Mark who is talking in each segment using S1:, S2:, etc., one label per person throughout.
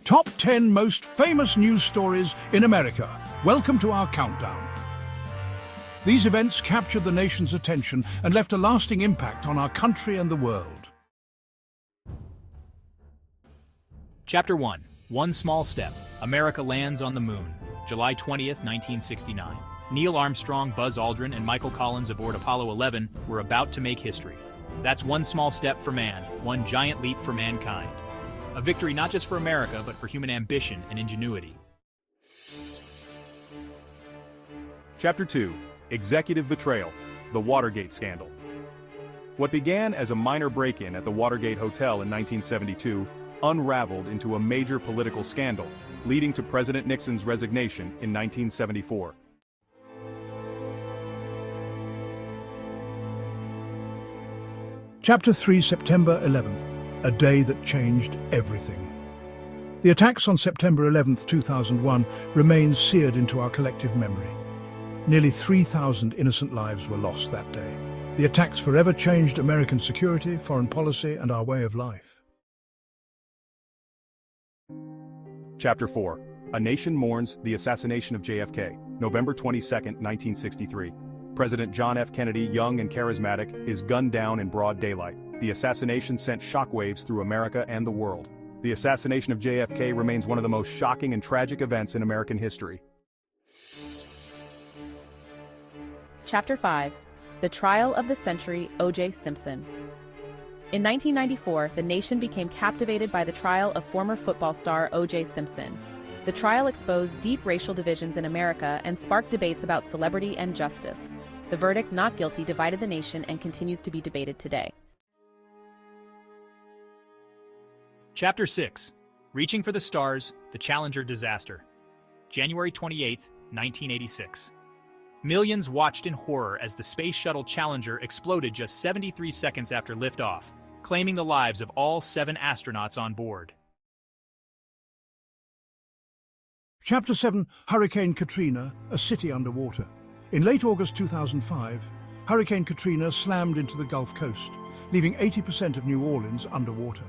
S1: Top 10 most famous news stories in America. Welcome to our countdown. These events captured the nation's attention and left a lasting impact on our country and the world.
S2: Chapter 1. One Small Step. America lands on the moon. July 20th, 1969. Neil Armstrong, Buzz Aldrin, and Michael Collins aboard Apollo 11 were about to make history. That's one small step for man, one giant leap for mankind. A victory not just for America, but for human ambition and ingenuity.
S3: Chapter 2. Executive Betrayal. The Watergate Scandal. What began as a minor break-in at the Watergate Hotel in 1972 unraveled into a major political scandal, leading to President Nixon's resignation in 1974.
S1: Chapter 3, September 11th, a day that changed everything. The attacks on September 11th, 2001 remain seared into our collective memory. Nearly 3,000 innocent lives were lost that day. The attacks forever changed American security, foreign policy, and our way of life.
S3: Chapter 4. A Nation Mourns the Assassination of JFK, November 22, 1963. President John F. Kennedy, young and charismatic, is gunned down in broad daylight. The assassination sent shockwaves through America and the world. The assassination of JFK remains one of the most shocking and tragic events in American history.
S4: Chapter 5. The Trial of the Century, O.J. Simpson. In 1994, the nation became captivated by the trial of former football star O.J. Simpson. The trial exposed deep racial divisions in America and sparked debates about celebrity and justice. The verdict, not guilty, divided the nation and continues to be debated today.
S2: Chapter 6. Reaching for the Stars, the Challenger Disaster. January 28, 1986. Millions watched in horror as the Space Shuttle Challenger exploded just 73 seconds after liftoff, claiming the lives of all 7 astronauts on board.
S1: Chapter 7, Hurricane Katrina, a city underwater. In late August 2005, Hurricane Katrina slammed into the Gulf Coast, leaving 80% of New Orleans underwater.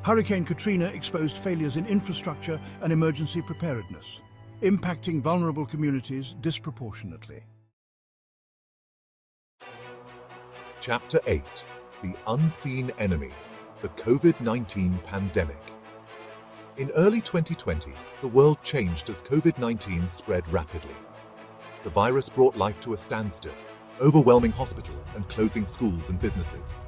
S1: Hurricane Katrina exposed failures in infrastructure and emergency preparedness, impacting vulnerable communities disproportionately.
S5: Chapter 8. The Unseen Enemy, the COVID-19 Pandemic. In early 2020, the world changed as COVID-19 spread rapidly. The virus brought life to a standstill, overwhelming hospitals and closing schools and businesses.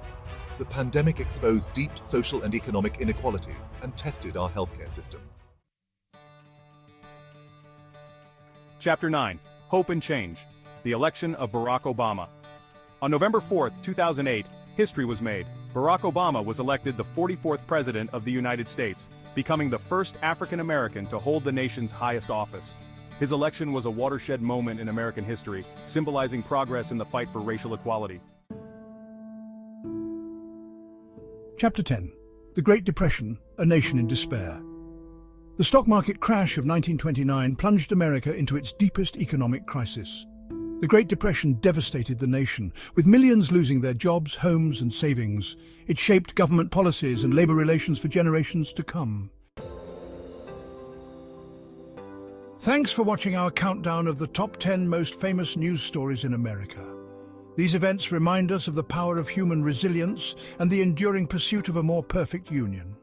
S5: The pandemic exposed deep social and economic inequalities and tested our healthcare system.
S3: Chapter 9. Hope and Change. The Election of Barack Obama. On November 4, 2008, history was made. Barack Obama was elected the 44th President of the United States, becoming the first African American to hold the nation's highest office. His election was a watershed moment in American history, symbolizing progress in the fight for racial equality.
S1: Chapter 10. The Great Depression, a nation in despair. The stock market crash of 1929 plunged America into its deepest economic crisis. The Great Depression devastated the nation, with millions losing their jobs, homes, and savings. It shaped government policies and labor relations for generations to come. Thanks for watching our countdown of the top 10 most famous news stories in America. These events remind us of the power of human resilience and the enduring pursuit of a more perfect union.